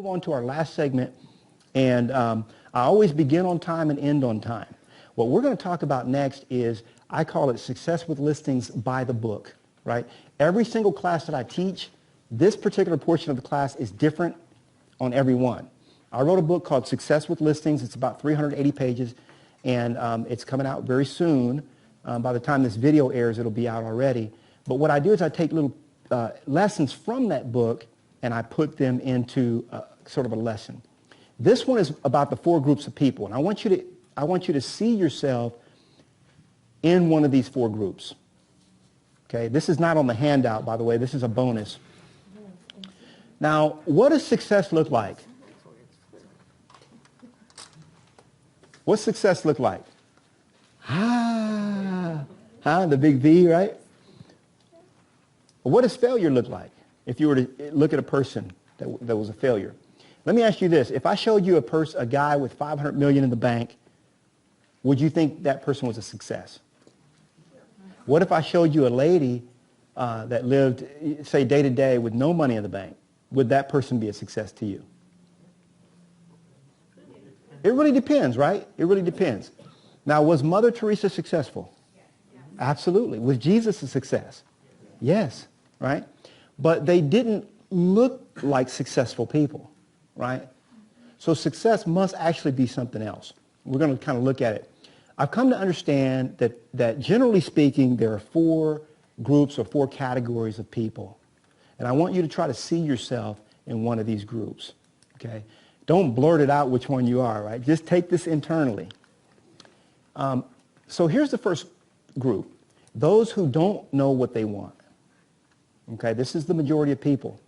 on to our last segment. And I always begin on time and end on time. What we're going to talk about next is, I call it success with listings by the book, right? Every single class that I teach, this particular portion of the class is different on every one. I wrote a book called Success with Listings. It's about 380 pages, and it's coming out very soon. By the time this video airs, it'll be out already. But what I do is I take little lessons from that book, and I put them into sort of a lesson. This one is about the 4 groups of people, and I want you to see yourself in one of these 4 groups. Okay, this is not on the handout, by the way. This is a bonus. Now, what does success look like? What's success look like? The big V, right? What does failure look like if you were to look at a person that was a failure? Let me ask you this. If I showed you a guy with $500 million in the bank, would you think that person was a success? What if I showed you a lady that lived, say, day to day with no money in the bank? Would that person be a success to you? It really depends, right? It really depends. Now, was Mother Teresa successful? Absolutely. Was Jesus a success? Yes, right? But they didn't look like successful people, right? So success must actually be something else. We're going to kind of look at it. I've come to understand that generally speaking, there are 4 groups or 4 categories of people. And I want you to try to see yourself in one of these groups, okay? Don't blurt it out which one you are, right? Just take this internally. So here's the first group. Those who don't know what they want. Okay, this is the majority of people.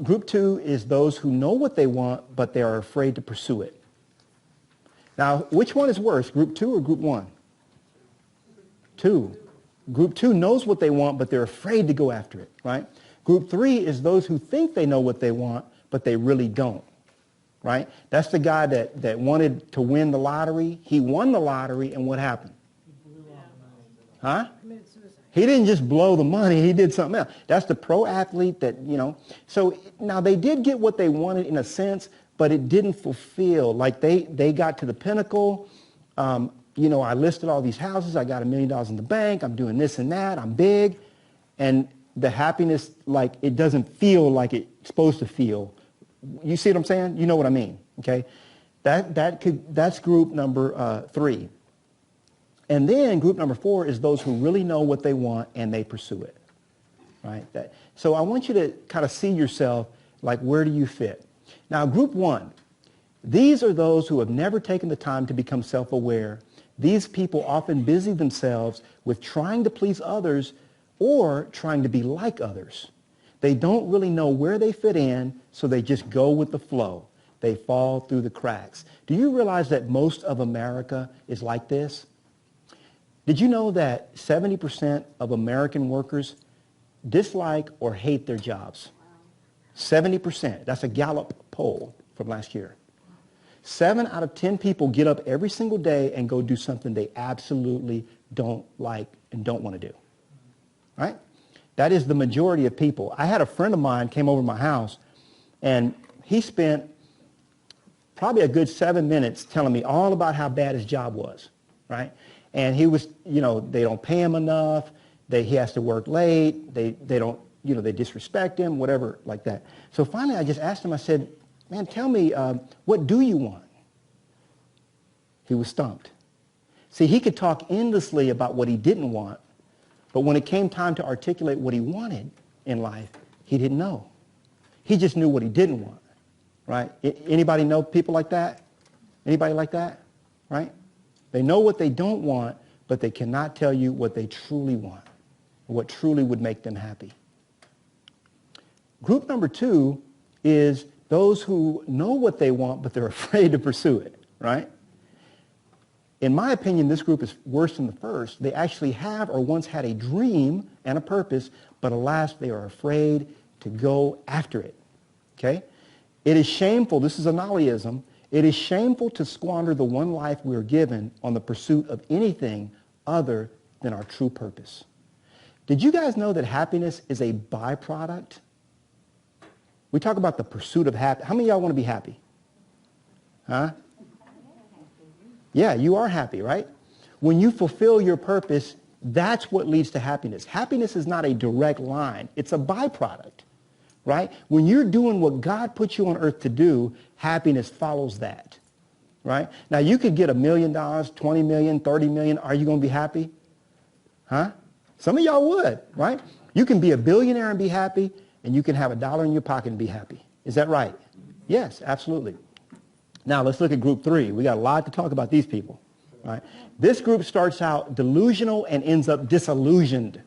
Group 2 is those who know what they want, but they are afraid to pursue it. Now, which one is worse, group 2 or group 1? 2. Group 2 knows what they want, but they're afraid to go after it, right? Group 3 is those who think they know what they want, but they really don't, right? That's the guy that wanted to win the lottery. He won the lottery, and what happened? Huh? He didn't just blow the money. He did something else. That's the pro athlete that, you know. So now they did get what they wanted in a sense, but it didn't fulfill. Like they got to the pinnacle. You know, I listed all these houses. I got $1 million in the bank. I'm doing this and that. I'm big. And the happiness, like, it doesn't feel like it's supposed to feel. You see what I'm saying? You know what I mean, okay? That's group number 3. And then group number 4 is those who really know what they want and they pursue it, right? So I want you to kind of see yourself, like, where do you fit? Now, group 1, these are those who have never taken the time to become self-aware. These people often busy themselves with trying to please others or trying to be like others. They don't really know where they fit in, so they just go with the flow. They fall through the cracks. Do you realize that most of America is like this? Did you know that 70% of American workers dislike or hate their jobs? 70%. That's a Gallup poll from last year. 7 out of 10 people get up every single day and go do something they absolutely don't like and don't want to do. Right? That is the majority of people. I had a friend of mine came over to my house, and he spent probably a good 7 minutes telling me all about how bad his job was. Right? And he was, you know, they don't pay him enough. He has to work late. They don't, you know, they disrespect him, whatever like that. So finally I just asked him, I said, man, tell me, what do you want? He was stumped. See, he could talk endlessly about what he didn't want, but when it came time to articulate what he wanted in life, he didn't know. He just knew what he didn't want, right? Anybody know people like that? Anybody like that, right? They know what they don't want, but they cannot tell you what they truly want, or what truly would make them happy. Group number 2 is those who know what they want, but they're afraid to pursue it, right? In my opinion, this group is worse than the first. They actually have or once had a dream and a purpose, but alas, they are afraid to go after it, okay? It is shameful. This is a Knollyism. It is shameful to squander the one life we are given on the pursuit of anything other than our true purpose. Did you guys know that happiness is a byproduct? We talk about the pursuit of happiness. How many of y'all want to be happy? Huh? Yeah, you are happy, right? When you fulfill your purpose, that's what leads to happiness. Happiness is not a direct line. It's a byproduct, right? When you're doing what God put you on earth to do, happiness follows that, right? Now, you could get $1 million, 20 million, 30 million. Are you going to be happy? Huh? Some of y'all would, right? You can be a billionaire and be happy, and you can have $1 in your pocket and be happy. Is that right? Yes, absolutely. Now, let's look at group 3. We got a lot to talk about these people, right? This group starts out delusional and ends up disillusioned.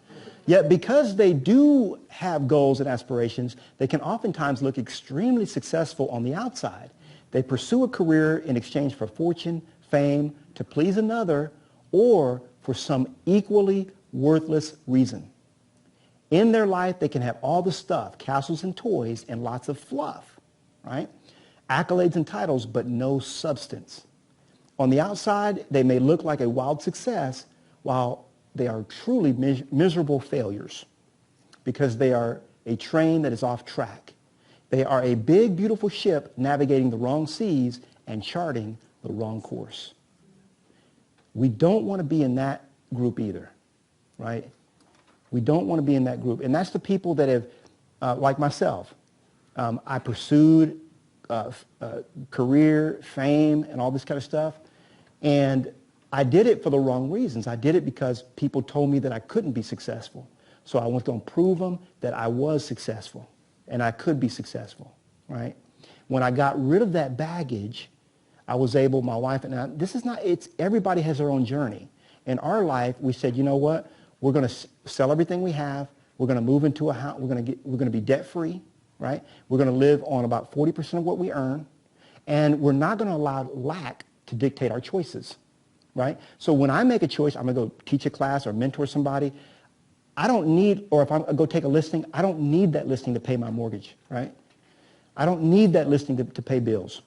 Yet because they do have goals and aspirations, they can oftentimes look extremely successful on the outside. They pursue a career in exchange for fortune, fame, to please another, or for some equally worthless reason. In their life, they can have all the stuff, castles and toys, and lots of fluff, right? Accolades and titles, but no substance. On the outside, they may look like a wild success, while they are truly miserable failures because they are a train that is off track. They are a big, beautiful ship navigating the wrong seas and charting the wrong course. We don't want to be in that group either, right? We don't want to be in that group. And that's the people that have, like myself, I pursued career, fame, and all this kind of stuff. And I did it for the wrong reasons. I did it because people told me that I couldn't be successful. So I went to prove them that I was successful and I could be successful, right? When I got rid of that baggage, I was able, my wife and I, this is not, it's, everybody has their own journey. In our life, we said, you know what? We're going to sell everything we have. We're going to move into a house. We're going to be debt free, right? We're going to live on about 40% of what we earn. And we're not going to allow lack to dictate our choices, right? So when I make a choice, I'm going to go teach a class or mentor somebody. I don't need, or if I go take a listing, I don't need that listing to pay my mortgage, right? I don't need that listing to pay bills,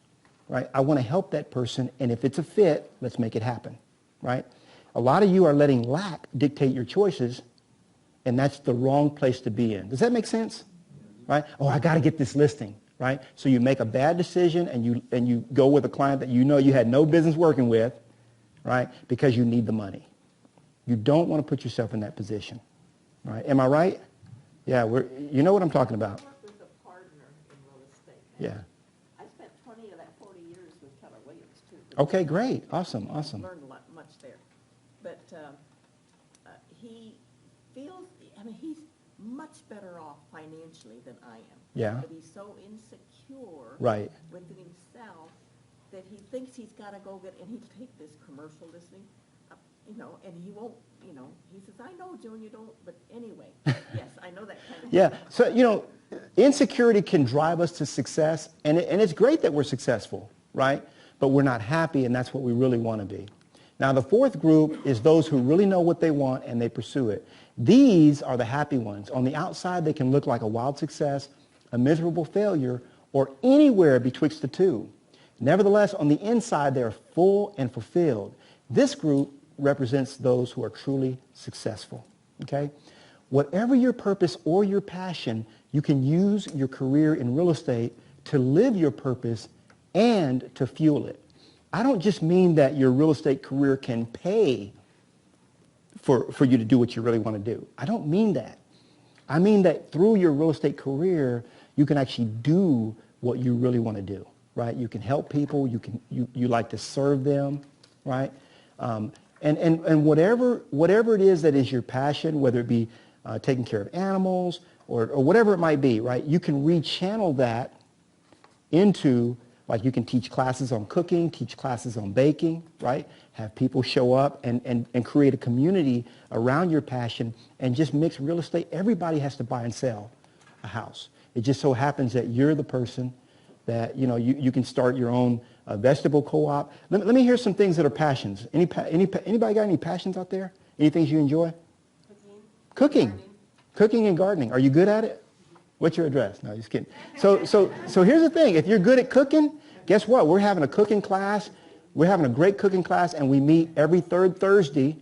right? I want to help that person, and if it's a fit, let's make it happen, right? A lot of you are letting lack dictate your choices, and that's the wrong place to be in. Does that make sense? Right? Oh, I got to get this listing, right? So you make a bad decision, and you go with a client that you know you had no business working with, right? Because you need the money. You don't want to put yourself in that position, right? Am I right? Yeah, you know what I'm talking about. I worked with a partner in real estate. Yeah. I spent 20 of that 40 years with Knolly Williams, too. Okay, great. Awesome. Learned much there. But he feels, I mean, he's much better off financially than I am. Yeah. But he's so insecure Right. within himself that he thinks he's got to go get, and he'll take this commercial listing, and he won't, he says, I know, Joan, you don't, but anyway, yes, I know that kind of Yeah. So, insecurity can drive us to success, and it's great that we're successful, right? But we're not happy, and that's what we really want to be. Now, the fourth group is those who really know what they want and they pursue it. These are the happy ones. On the outside, they can look like a wild success, a miserable failure, or anywhere betwixt the two. Nevertheless, on the inside, they are full and fulfilled. This group represents those who are truly successful, okay? Whatever your purpose or your passion, you can use your career in real estate to live your purpose and to fuel it. I don't just mean that your real estate career can pay for you to do what you really want to do. I don't mean that. I mean that through your real estate career, you can actually do what you really want to do, right? You can help people. You like to serve them, right? And whatever it is that is your passion, whether it be taking care of animals or whatever it might be, right? You can rechannel that into, like, you can teach classes on cooking, teach classes on baking, right? Have people show up and create a community around your passion and just mix real estate. Everybody has to buy and sell a house. It just so happens that you're the person that, you can start your own vegetable co-op. Let me hear some things that are passions. Anybody got any passions out there? Any things you enjoy? Cooking. Cooking and gardening. Are you good at it? What's your address? No, just kidding. So here's the thing. If you're good at cooking, guess what? We're having a cooking class. We're having a great cooking class, and we meet every third Thursday,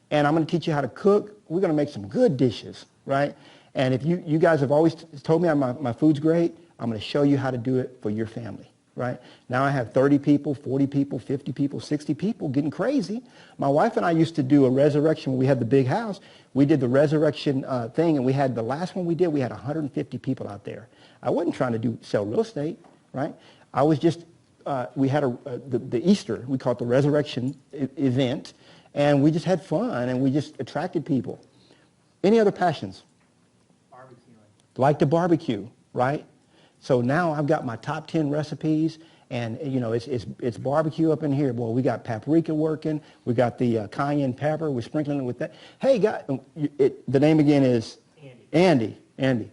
and I'm going to teach you how to cook. We're going to make some good dishes, right? And if you guys have always told me my food's great, I'm going to show you how to do it for your family. Right? Now I have 30 people, 40 people, 50 people, 60 people getting crazy. My wife and I used to do a resurrection when we had the big house. We did the resurrection thing, and we had the last one we did, we had 150 people out there. I wasn't trying to sell real estate, right? I was just, we had the Easter, we call it the resurrection event, and we just had fun, and we just attracted people. Any other passions? Barbecuing. Like to barbecue, right? So now I've got my top 10 recipes, and you know it's barbecue up in here. Boy, we got paprika working. We got the cayenne pepper. We're sprinkling it with that. Hey guys, the name again is Andy. Andy.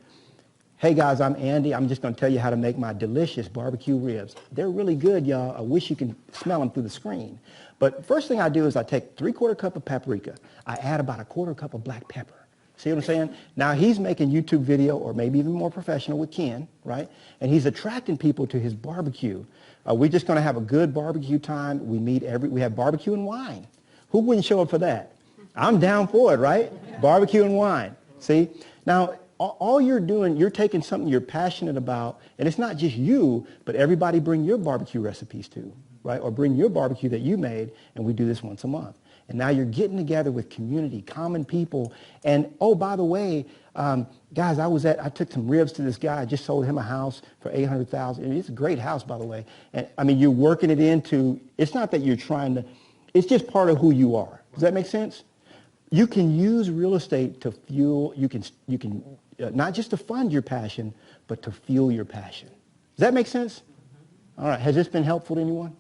Hey guys, I'm Andy. I'm just going to tell you how to make my delicious barbecue ribs. They're really good, y'all. I wish you can smell them through the screen. But first thing I do is I take 3/4 cup of paprika. I add about 1/4 cup of black pepper. See what I'm saying? Now he's making YouTube video, or maybe even more professional, with Ken, right? And he's attracting people to his barbecue. We're just going to have a good barbecue time. We have barbecue and wine. Who wouldn't show up for that? I'm down for it, right? Barbecue and wine. See? Now, all you're doing, you're taking something you're passionate about, and it's not just you, but everybody bring your barbecue recipes too, right? Or bring your barbecue that you made, and we do this once a month. And now you're getting together with community, common people. And, oh, by the way, guys, I took some ribs to this guy. I just sold him a house for $800,000. It's a great house, by the way. And, I mean, you're working it into, it's not that you're trying to, it's just part of who you are. Does that make sense? You can use real estate to fuel, you can not just to fund your passion, but to fuel your passion. Does that make sense? All right. Has this been helpful to anyone?